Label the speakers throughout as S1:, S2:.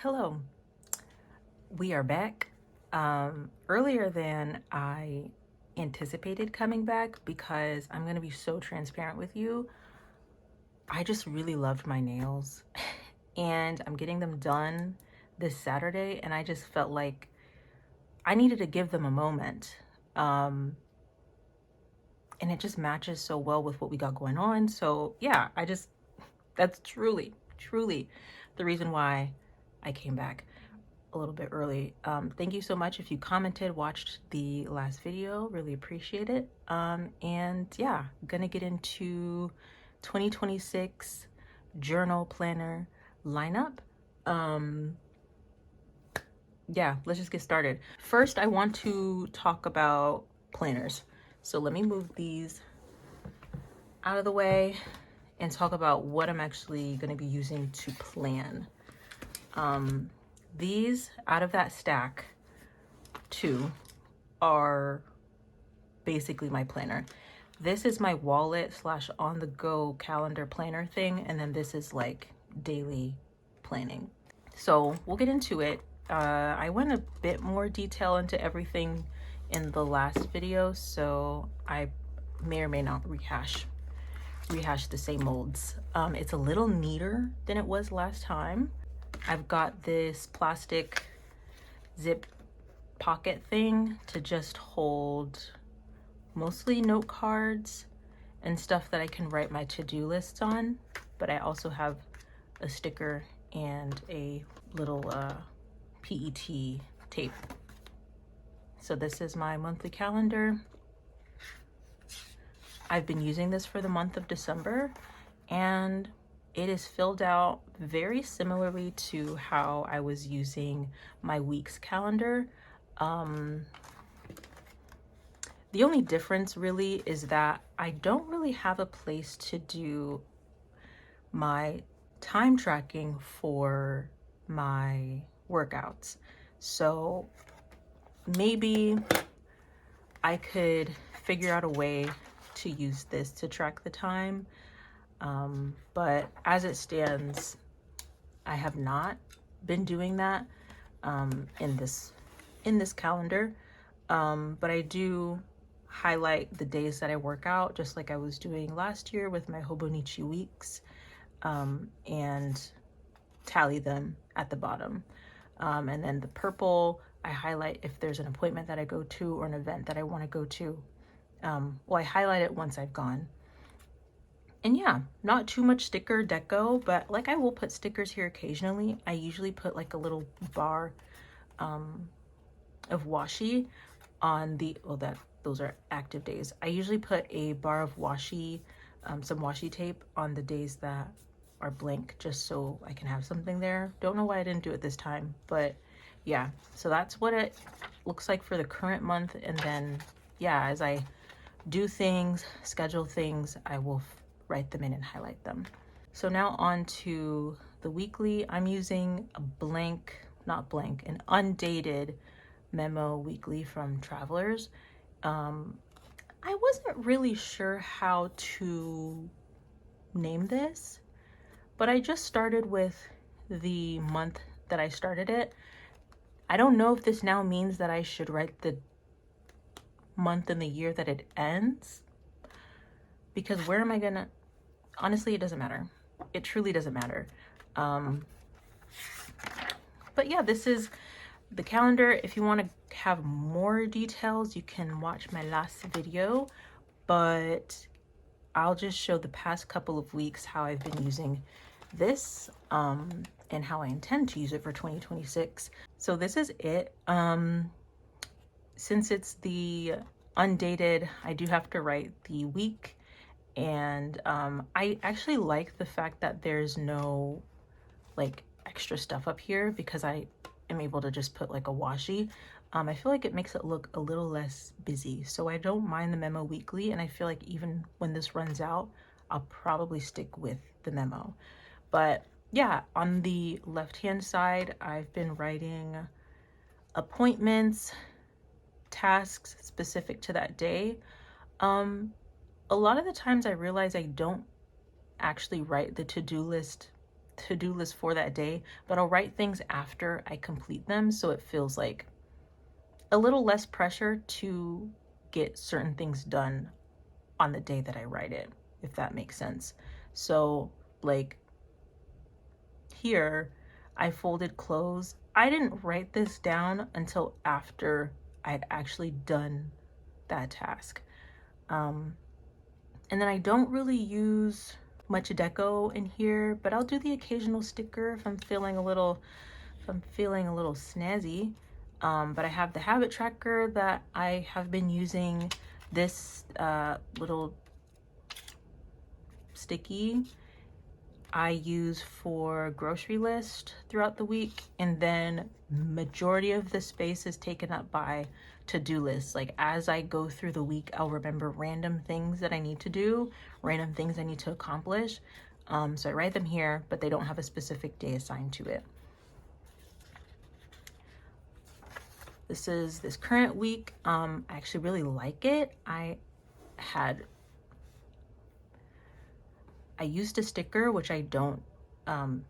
S1: Hello, we are back. Earlier than I anticipated coming back because I'm going to be so transparent with you. I just really loved my nails and I'm getting them done this Saturday, and I just felt like I needed to give them a moment. Um, and it just matches so well with what we got going on. So, yeah, that's truly the reason why I came back a little bit early. Thank you so much if you commented, watched the last video, really appreciate it. And yeah, gonna get into 2026 journal planner lineup. Um, yeah, let's just get started. First, I want to talk about planners. So let me move these out of the way and talk about what I'm actually gonna be using to plan. These out of that stack, two are basically my planner. This is my wallet slash on the go calendar planner thing, and then this is like daily planning. So we'll get into it. I went a bit more detail into everything in the last video, so I may or may not rehash the same molds. It's a little neater than it was last time. I've got this plastic zip pocket thing to just hold mostly note cards and stuff that I can write my to-do lists on, but I also have a sticker and a little PET tape. So this is my monthly calendar. I've been using this for the month of December, and it is filled out very similarly to how I was using my week's calendar. The only difference really is that I don't really have a place to do my time tracking for my workouts. So maybe I could figure out a way to use this to track the time. But as it stands, I have not been doing that in this calendar. But I do highlight the days that I work out, just like I was doing last year with my Hobonichi weeks, and tally them at the bottom. And then the purple, I highlight if there's an appointment that I go to or an event that I want to go to. Well, I highlight it once I've gone. And yeah, not too much sticker deco, but like I will put stickers here occasionally. I usually put like a little bar of washi on the, those are active days. I usually put a bar of washi, some washi tape on the days that are blank, just so I can have something there. Don't know why I didn't do it this time, but yeah. So that's what it looks like for the current month. And then yeah, as I do things, schedule things, I will write them in and highlight them. So now on to the weekly. I'm using an undated memo weekly from Travelers. I wasn't really sure how to name this, but I just started with the month that I started it. I don't know if this now means that I should write the month and the year that it ends, because where am I gonna, honestly, it doesn't matter. It truly doesn't matter. But yeah, this is the calendar. If you want to have more details, you can watch my last video, but I'll just show the past couple of weeks how I've been using this, and how I intend to use it for 2026. So this is it. Since it's the undated, I do have to write the week, and I actually like the fact that there's no like extra stuff up here, because I am able to just put like a washi. I feel like it makes it look a little less busy, so I don't mind the memo weekly, and I feel like even when this runs out, I'll probably stick with the memo. But yeah, on the left hand side, I've been writing appointments, tasks specific to that day. A lot of the times I realize I don't actually write the to-do list to-do list for that day, but I'll write things after I complete them, so it feels like a little less pressure to get certain things done on the day that I write it, if that makes sense. So like here, I folded clothes. I didn't write this down until after I'd actually done that task. And then I don't really use much deco in here, but I'll do the occasional sticker if I'm feeling a little snazzy. But I have the habit tracker that I have been using, this little sticky I use for grocery list throughout the week, and then majority of the space is taken up by to-do lists. Like as I go through the week, I'll remember random things that I need to do, random things I need to accomplish. So I write them here, but they don't have a specific day assigned to it. This is this current week. I actually really like it. I used a sticker, which I don't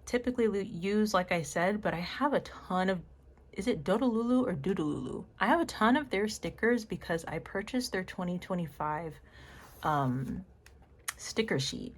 S1: typically use, like I said, but I have a ton of, is it Dodalulu or Doodalulu? I have a ton of their stickers because I purchased their 2025 sticker sheet.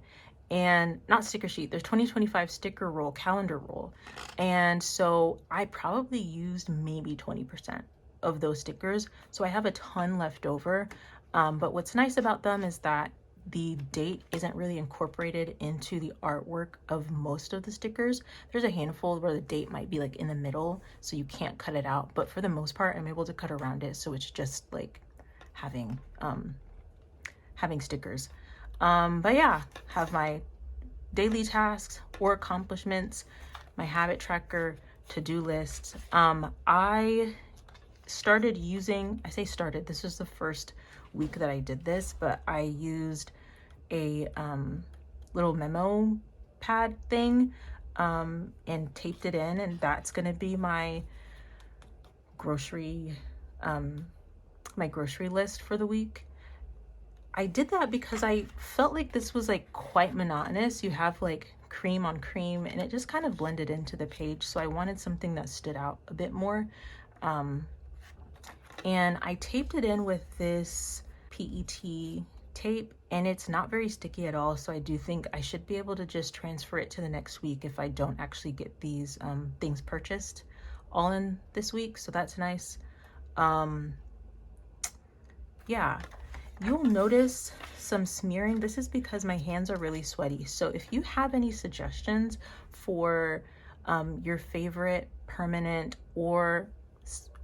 S1: And not sticker sheet, their 2025 sticker roll, calendar roll. And so I probably used maybe 20% of those stickers. So I have a ton left over. But what's nice about them is that the date isn't really incorporated into the artwork of most of the stickers. There's a handful where the date might be like in the middle, so you can't cut it out. But for the most part, I'm able to cut around it. So it's just like having stickers. But yeah, have my daily tasks or accomplishments, my habit tracker, to-do lists. I started using, I say started, this was the first week that I did this, but I used a little memo pad thing and taped it in, and that's gonna be my grocery list for the week. I did that because I felt like this was like quite monotonous. You have like cream on cream and it just kind of blended into the page. So I wanted something that stood out a bit more. And I taped it in with this PET tape, and it's not very sticky at all. So I do think I should be able to just transfer it to the next week if I don't actually get these things purchased all in this week. So that's nice. Yeah. You'll notice some smearing. This is because my hands are really sweaty. So if you have any suggestions for your favorite permanent or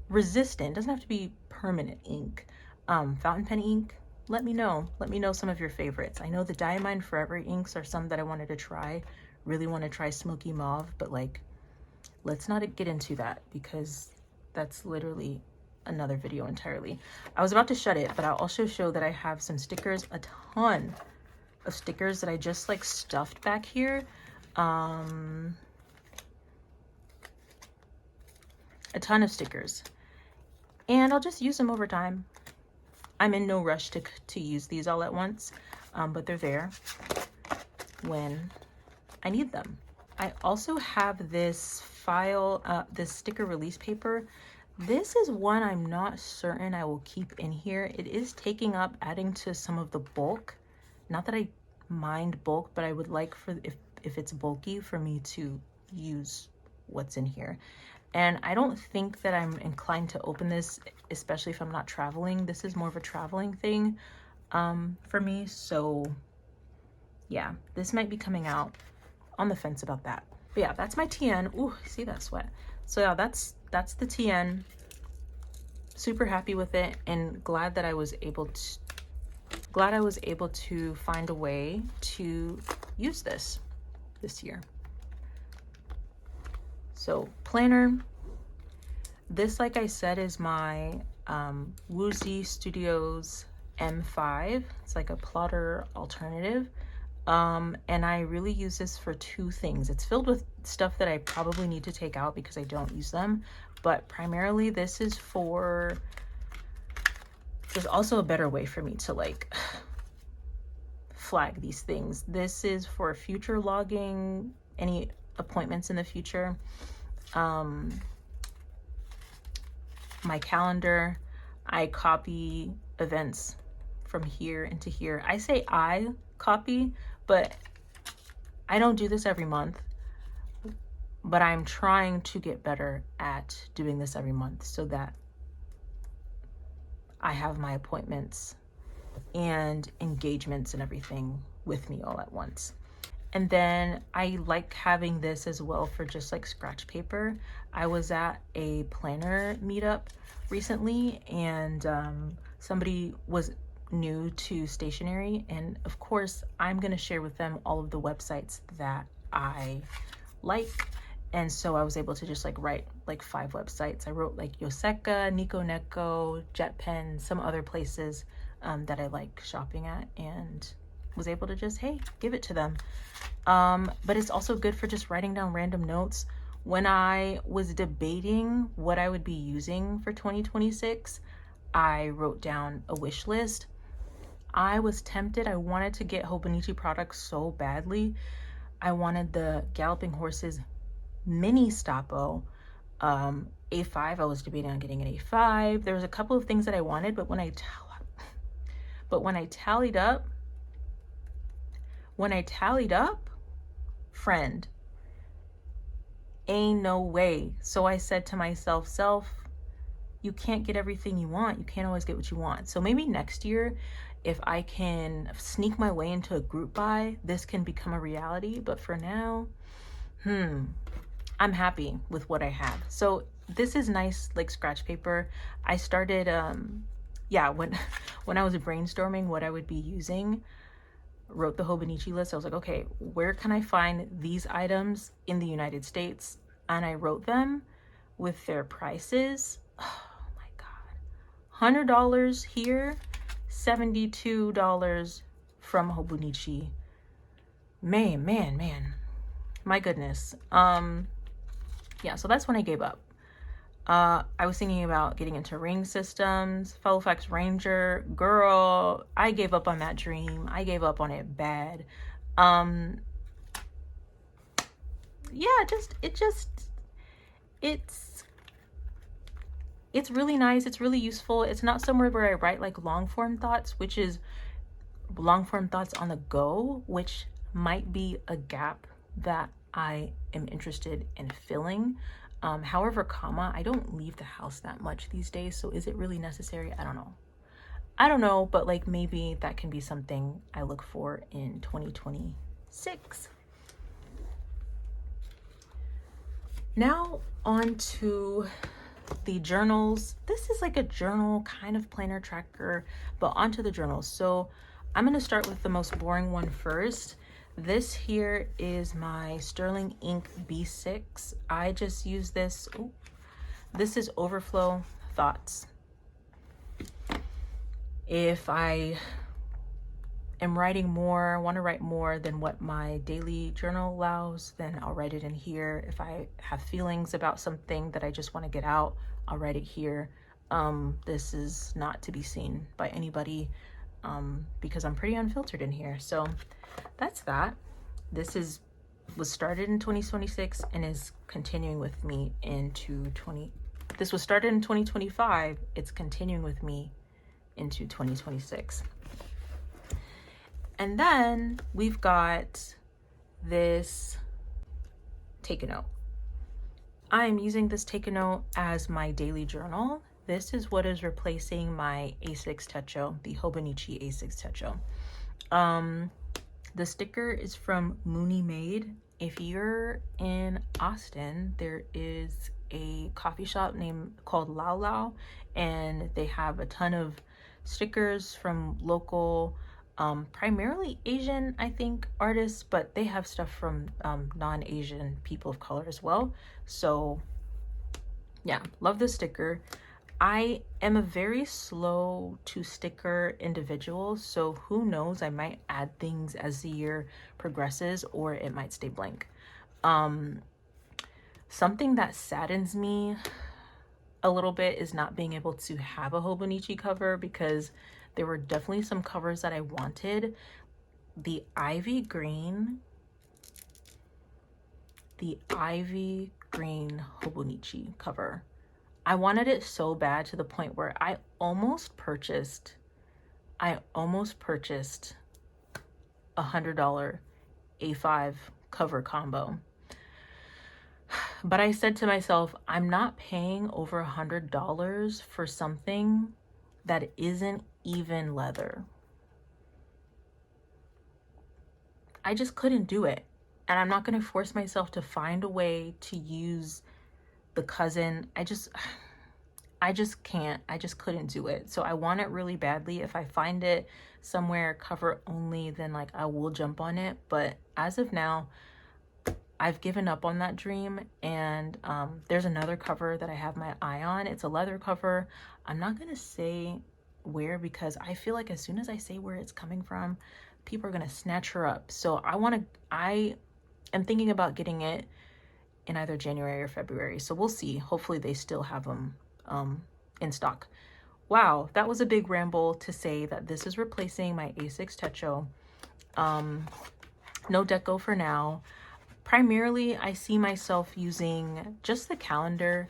S1: resistant, doesn't have to be permanent ink, fountain pen ink, let me know. Let me know some of your favorites. I know the Diamine Forever inks are some that I wanted to try. Really want to try Smoky Mauve, but like, let's not get into that because that's literally another video entirely. I was about to shut it, but I'll also show that I have some stickers, a ton of stickers that I just like stuffed back here. A ton of stickers, and I'll just use them over time. I'm in no rush to use these all at once, but they're there when I need them. I also have this file, this sticker release paper. This is one I'm not certain I will keep in here. It is taking up, adding to some of the bulk. Not that I mind bulk, but I would like for, if it's bulky, for me to use what's in here. And I don't think that I'm inclined to open this, especially if I'm not traveling. This is more of a traveling thing for me. So yeah, this might be coming out. On the fence about that. But yeah, that's my TN. Ooh, see that sweat. So yeah, that's the TN. Super happy with it and glad that I was able to find a way to use this year. So planner. This, like I said, is my Woozy Studios M5. It's like a plotter alternative. And I really use this for two things. It's filled with stuff that I probably need to take out because I don't use them, but primarily this is for, there's also a better way for me to like flag these things. This is for future logging, any appointments in the future. My calendar, I copy events from here into here. I say I copy, but I don't do this every month. But I'm trying to get better at doing this every month so that I have my appointments and engagements and everything with me all at once. And then I like having this as well for just like scratch paper. I was at a planner meetup recently, and somebody was new to stationery, and of course I'm going to share with them all of the websites that I like. And so I was able to just like write like 5 websites. I wrote like Yoseka, Nico Neko, JetPen, some other places that I like shopping at, and was able to just, hey, give it to them. But it's also good for just writing down random notes. When I was debating what I would be using for 2026, I wrote down a wish list. I was tempted. I wanted to get Hobonichi products so badly. I wanted the Galloping Horses mini Stoppo. A5, I was debating on getting an A5. There was a couple of things that I wanted, but when I tallied up, friend, ain't no way. So I said to myself, you can't get everything you want. You can't always get what you want. So maybe next year, if I can sneak my way into a group buy, this can become a reality. But for now, I'm happy with what I have. So this is nice, like scratch paper. I started, when I was brainstorming what I would be using, wrote the Hobonichi list. I was like, okay, where can I find these items in the United States? And I wrote them with their prices. Oh my God. $100 here, $72 from Hobonichi. Man. My goodness. Yeah, so that's when I gave up. I was thinking about getting into ring systems, Fellofax Ranger. Girl, I gave up on that dream. I gave up on it bad. It's really nice. It's really useful. It's not somewhere where I write like long form thoughts, which is long form thoughts on the go, which might be a gap that I am interested in filling. However, I don't leave the house that much these days, so is it really necessary? I don't know, but like maybe that can be something I look for in 2026. Now on to the journals. This is like a journal kind of planner tracker, but onto the journals. So I'm going to start with the most boring one first. This here is my Sterling Ink B6. I just use this. This is Overflow Thoughts. If I am writing more, want to write more than what my daily journal allows, then I'll write it in here. If I have feelings about something that I just want to get out, I'll write it here. This is not to be seen by anybody because I'm pretty unfiltered in here. So that's that. This was started in 2026 and is continuing with me into this was started in 2025. It's continuing with me into 2026. And then we've got this Take a Note. I'm using this Take a Note as my daily journal. This is what is replacing my A6 Techo, the Hobonichi A6 Techo. The sticker is from Mooney Made. If you're in Austin, there is a coffee shop called Lao Lao, and they have a ton of stickers from local, primarily Asian, I think, artists, but they have stuff from non-Asian people of color as well. So yeah, love this sticker. I am a very slow to sticker individual, so who knows, I might add things as the year progresses, or it might stay blank. Something that saddens me a little bit is not being able to have a Hobonichi cover, because there were definitely some covers that I wanted. The Ivy Green, the Ivy Green Hobonichi cover. I wanted it so bad to the point where I almost purchased $100 A5 cover combo. But I said to myself, I'm not paying over $100 for something that isn't even leather. I just couldn't do it. And I'm not going to force myself to find a way to use the cousin. I just can't. I just couldn't do it. So I want it really badly. If I find it somewhere cover only, then like I will jump on it. But as of now, I've given up on that dream. And there's another cover that I have my eye on. It's a leather cover. I'm not going to say where, because I feel like as soon as I say where it's coming from, people are going to snatch her up. So I am thinking about getting it in either January or February. So we'll see. Hopefully they still have them in stock. Wow, that was a big ramble to say that this is replacing my A6 Techo. No deco for now. Primarily, I see myself using just the calendar.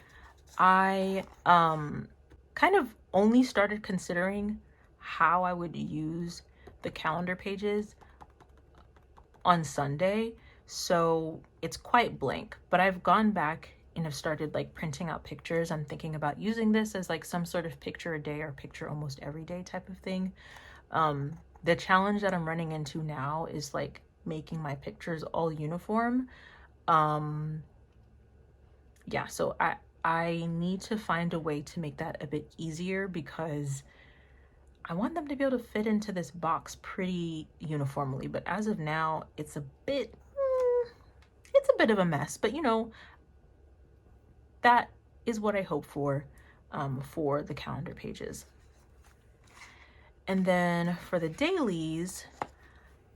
S1: I kind of only started considering how I would use the calendar pages on Sunday, so it's quite blank, but I've gone back and have started like printing out pictures. I'm thinking about using this as like some sort of picture a day or picture almost every day type of thing. The challenge that I'm running into now is like making my pictures all uniform. Yeah, so I need to find a way to make that a bit easier, because I want them to be able to fit into this box pretty uniformly. But as of now, it's a bit of a mess. But you know, that is what I hope for the calendar pages. And then for the dailies,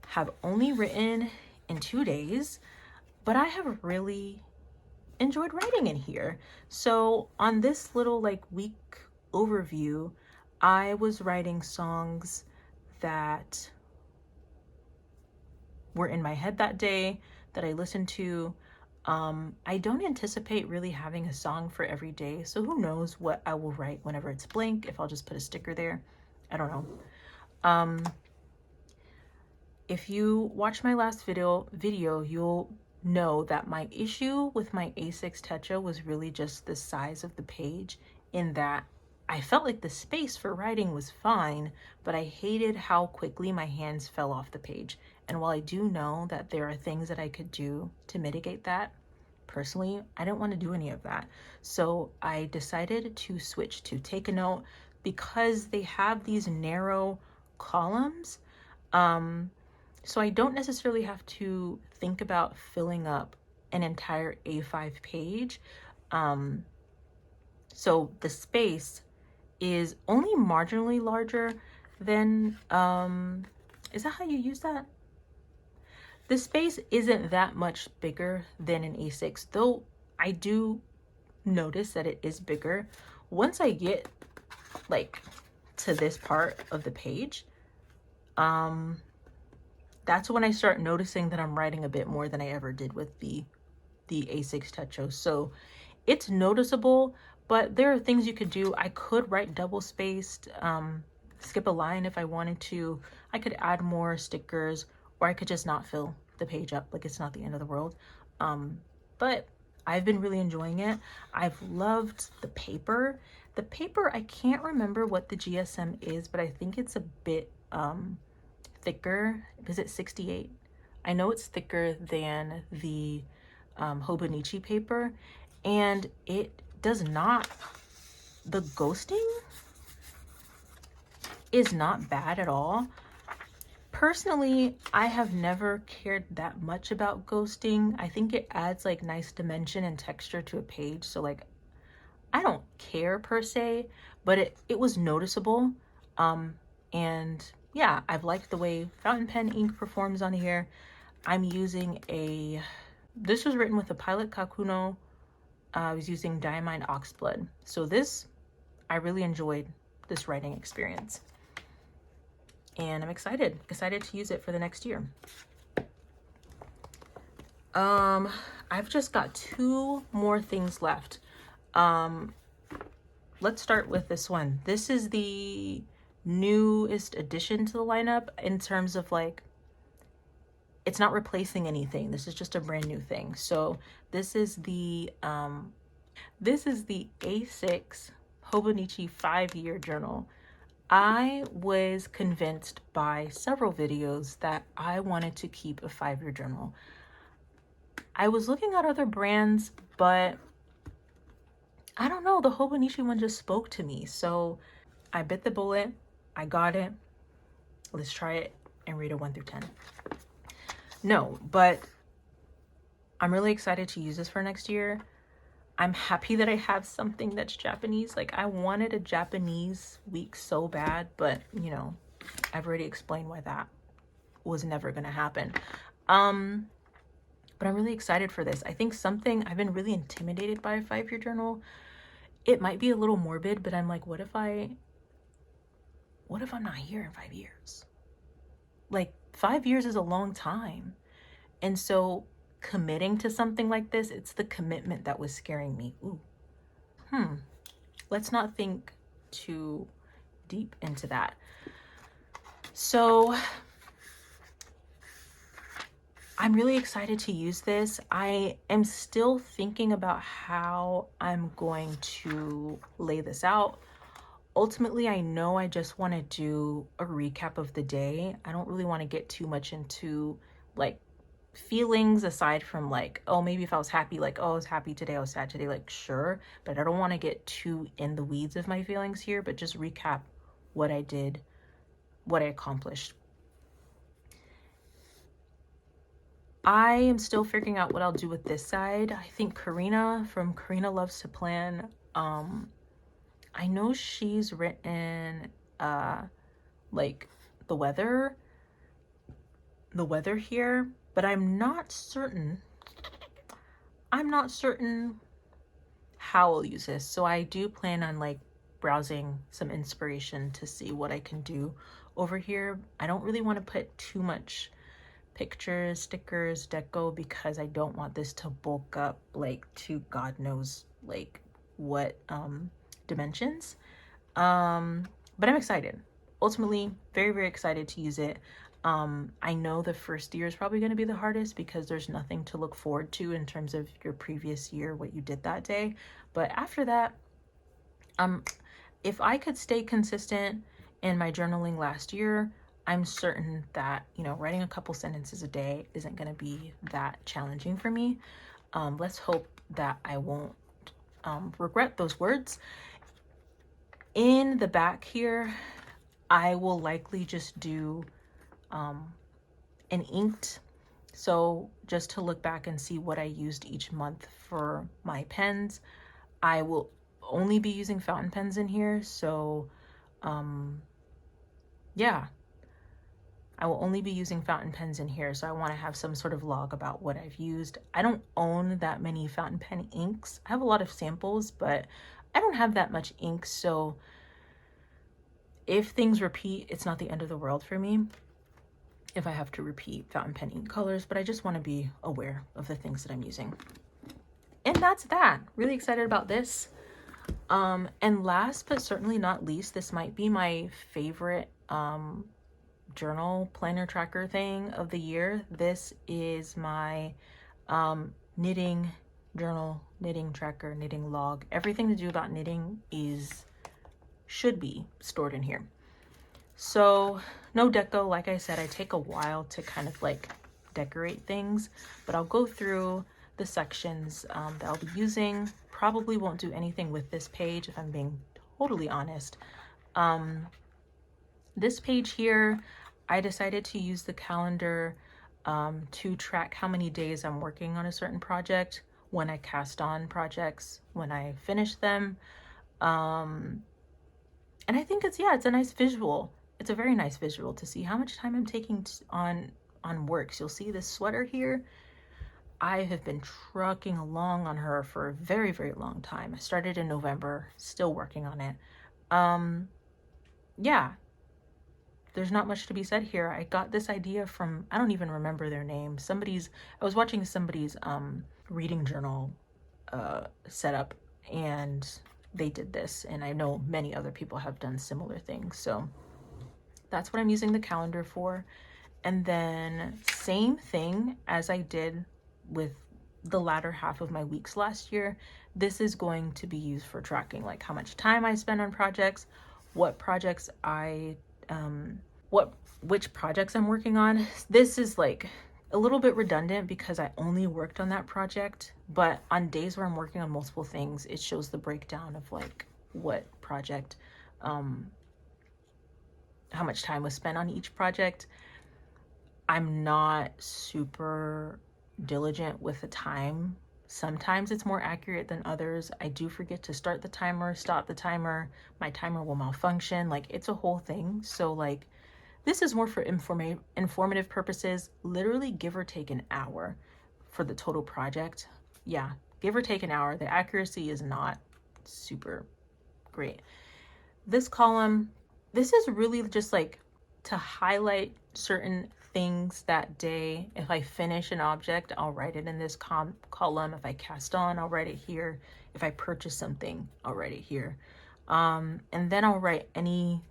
S1: have only written in 2 days, but I have really enjoyed writing in here. So on this little like week overview, I was writing songs that were in my head that day that I listened to. I don't anticipate really having a song for every day, so who knows what I will write whenever it's blank, if I'll just put a sticker there. I don't know. If you watch my last video, you'll know that my issue with my A6 Techo was really just the size of the page, in that I felt like the space for writing was fine, but I hated how quickly my hands fell off the page. And while I do know that there are things that I could do to mitigate that, personally, I didn't want to do any of that. So I decided to switch to Take a Note, because they have these narrow columns. So I don't necessarily have to think about filling up an entire A5 page. So the space is only marginally larger than, is that how you use that? The space isn't that much bigger than an A6, though I do notice that it is bigger. Once I get like to this part of the page, that's when I start noticing that I'm writing a bit more than I ever did with the A6 Techo. So it's noticeable, but there are things you could do. I could write double spaced, skip a line if I wanted to. I could add more stickers, or I could just not fill the page up. Like, it's not the end of the world. But I've been really enjoying it. I've loved the paper. The paper, I can't remember what the GSM is, but I think it's a bit thicker. Is it 68? I know it's thicker than the Hobonichi paper, and it does not, the ghosting is not bad at all. Personally, I have never cared that much about ghosting. I think it adds like nice dimension and texture to a page. So like, I don't care per se, but it was noticeable. And yeah, I've liked the way fountain pen ink performs on here. I'm using this was written with a Pilot Kakuno. I was using Diamine Oxblood. So I really enjoyed this writing experience. And I'm excited to use it for the next year. I've just got 2 more things left. Let's start with this one. This is the newest addition to the lineup in terms of like, it's not replacing anything. This is just a brand new thing. So this is the A6 Hobonichi 5-year journal. I was convinced by several videos that I wanted to keep a 5-year journal. I was looking at other brands, but I don't know, the Hobonichi one just spoke to me. So I bit the bullet, I got it. Let's try it and rate it 1 through 10. No, but I'm really excited to use this for next year. I'm happy that I have something that's Japanese. Like, I wanted a Japanese week so bad, but you know, I've already explained why that was never gonna happen. But I'm really excited for this. I think I've been really intimidated by a 5-year journal. It might be a little morbid, but I'm like, what if I'm not here in 5 years? Like, 5 years is a long time. And so committing to something like this, it's the commitment that was scaring me. Ooh. Let's not think too deep into that. So I'm really excited to use this. I am still thinking about how I'm going to lay this out. Ultimately, I know I just want to do a recap of the day. I don't really want to get too much into like feelings aside from like, oh, maybe if I was happy, like, oh, I was happy today, I was sad today, like, sure. But I don't want to get too in the weeds of my feelings here, but just recap what I did, what I accomplished. I am still figuring out what I'll do with this side. I think Karina from Karina Loves to Plan, I know she's written like the weather here, but I'm not certain how I'll use this. So I do plan on like browsing some inspiration to see what I can do over here. I don't really want to put too much pictures, stickers, deco, because I don't want this to bulk up like to God knows like what dimensions. But I'm excited. Ultimately, very, very excited to use it. I know the first year is probably going to be the hardest because there's nothing to look forward to in terms of your previous year, what you did that day. But after that, if I could stay consistent in my journaling last year, I'm certain that, you know, writing a couple sentences a day isn't going to be that challenging for me. Let's hope that I won't regret those words. In the back here, I will likely just do an inked. So just to look back and see what I used each month for my pens. I will only be using fountain pens in here. So yeah, I will only be using fountain pens in here. So I want to have some sort of log about what I've used. I don't own that many fountain pen inks. I have a lot of samples, but I don't have that much ink. So if things repeat, it's not the end of the world for me if I have to repeat fountain pen ink colors, but I just want to be aware of the things that I'm using. And that's that. Really excited about this. And last but certainly not least, this might be my favorite journal planner tracker thing of the year. This is my knitting journal, knitting tracker, knitting log. Everything to do about knitting should be stored in here. So no deco, like I said, I take a while to kind of like decorate things, but I'll go through the sections that I'll be using. Probably won't do anything with this page if I'm being totally honest. This page here, I decided to use the calendar to track how many days I'm working on a certain project, when I cast on projects, when I finish them. And I think it's a nice visual. It's a very nice visual to see how much time I'm taking on works. You'll see this sweater here. I have been trucking along on her for a very, very long time. I started in November, still working on it. Yeah. there's not much to be said here. I got this idea from, I don't even remember their name. I was watching somebody's reading journal setup, and they did this, and I know many other people have done similar things. So that's what I'm using the calendar for. And then same thing as I did with the latter half of my weeks last year, this is going to be used for tracking like how much time I spend on projects, what projects which projects I'm working on. This is like a little bit redundant because I only worked on that project, but on days where I'm working on multiple things, it shows the breakdown of like what project, how much time was spent on each project. I'm not super diligent with the time. Sometimes it's more accurate than others. I do forget to start the timer, stop the timer. My timer will malfunction. Like, it's a whole thing. So like, this is more for informative purposes, literally give or take an hour for the total project. Yeah, give or take an hour. The accuracy is not super great. This column, this is really just like to highlight certain things that day. If I finish an object, I'll write it in this column. If I cast on, I'll write it here. If I purchase something, I'll write it here. And then I'll write any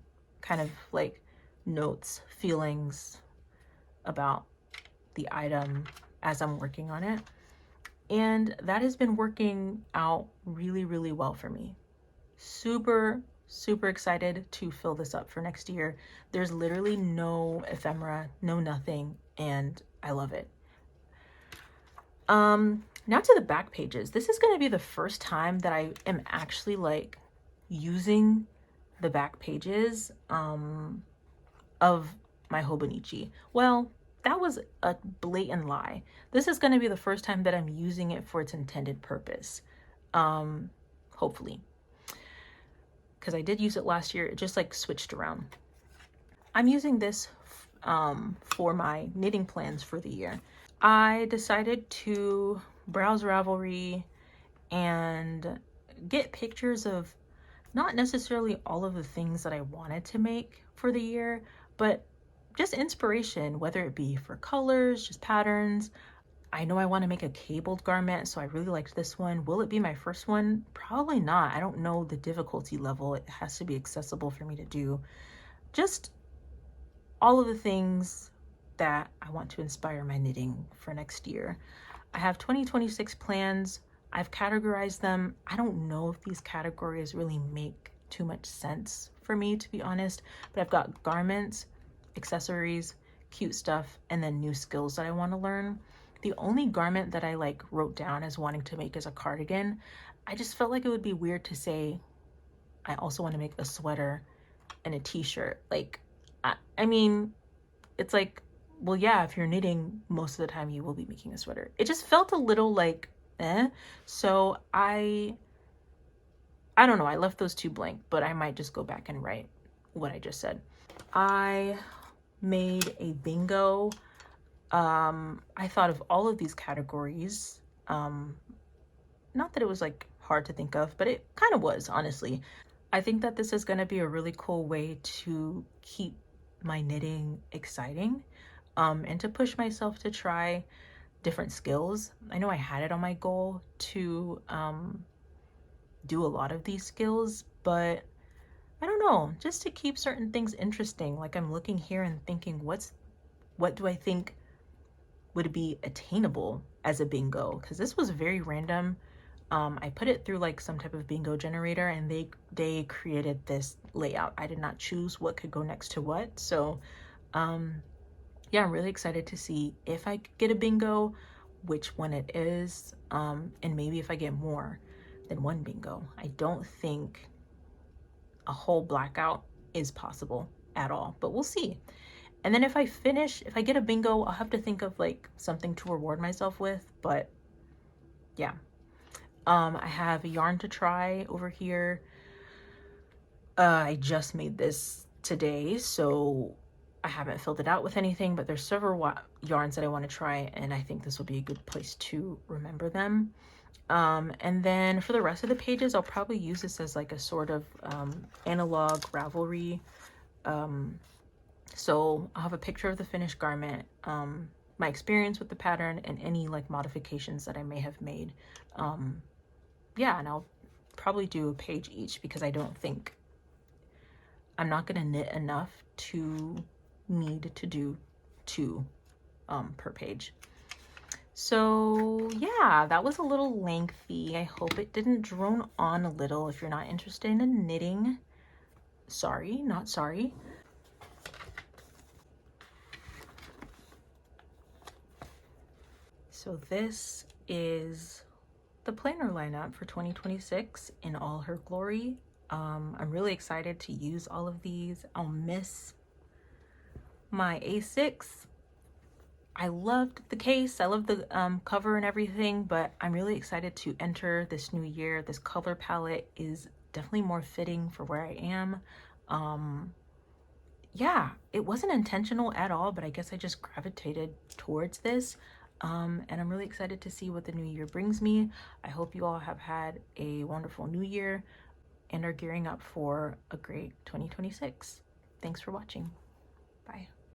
S1: kind of like notes, feelings about the item as I'm working on it. And that has been working out really, really well for me. Super excited to fill this up for next year. There's literally no ephemera, no nothing, and I love it. Now to the back pages. This is going to be the first time that I am actually like using the back pages of my Hobonichi. Well, that was a blatant lie. This is going to be the first time that I'm using it for its intended purpose. Hopefully. Because I did use it last year. It just like switched around. I'm using this for my knitting plans for the year. I decided to browse Ravelry and get pictures of not necessarily all of the things that I wanted to make for the year, but just inspiration, whether it be for colors, just patterns. I know I want to make a cabled garment, so I really liked this one. Will it be my first one? Probably not. I don't know the difficulty level. It has to be accessible for me to do. Just all of the things that I want to inspire my knitting for next year. I have 2026 plans. I've categorized them. I don't know if these categories really make too much sense for me, to be honest, but I've got garments, accessories, cute stuff, and then new skills that I want to learn. The only garment that I like wrote down as wanting to make is a cardigan. I just felt like it would be weird to say I also want to make a sweater and a t-shirt. Like, I mean, it's like, well, yeah, if you're knitting, most of the time you will be making a sweater. It just felt a little like, So I don't know. I left those two blank, but I might just go back and write what I just said. I made a bingo. I thought of all of these categories. Not that it was like hard to think of, but it kind of was, honestly. I think that this is going to be a really cool way to keep my knitting exciting, and to push myself to try different skills. I know I had it on my goal to do a lot of these skills, but I don't know, just to keep certain things interesting. Like, I'm looking here and thinking, what do I think would be attainable as a bingo? Because this was very random. I put it through like some type of bingo generator, and they created this layout. I did not choose what could go next to what. So yeah, I'm really excited to see if I get a bingo, which one it is, and maybe if I get more than one bingo. I don't think a whole blackout is possible at all, but we'll see. And then if I get a bingo, I'll have to think of like something to reward myself with. But yeah, I have a yarn to try over here. I just made this today, so I haven't filled it out with anything, but there's several yarns that I want to try, and I think this will be a good place to remember them. And then for the rest of the pages, I'll probably use this as like a sort of analog Ravelry So I'll have a picture of the finished garment, my experience with the pattern, and any like modifications that I may have made. Yeah, and I'll probably do a page each because I don't think I'm not gonna knit enough to need to do two per page. So yeah, that was a little lengthy. I hope it didn't drone on a little. If you're not interested in knitting, sorry, not sorry. So this is the planner lineup for 2026 in all her glory. I'm really excited to use all of these. I'll miss my A6. I loved the case, I love the cover and everything, but I'm really excited to enter this new year. This color palette is definitely more fitting for where I am. Yeah, it wasn't intentional at all, but I guess I just gravitated towards this. And I'm really excited to see what the new year brings me. I hope you all have had a wonderful new year and are gearing up for a great 2026. Thanks for watching. Bye.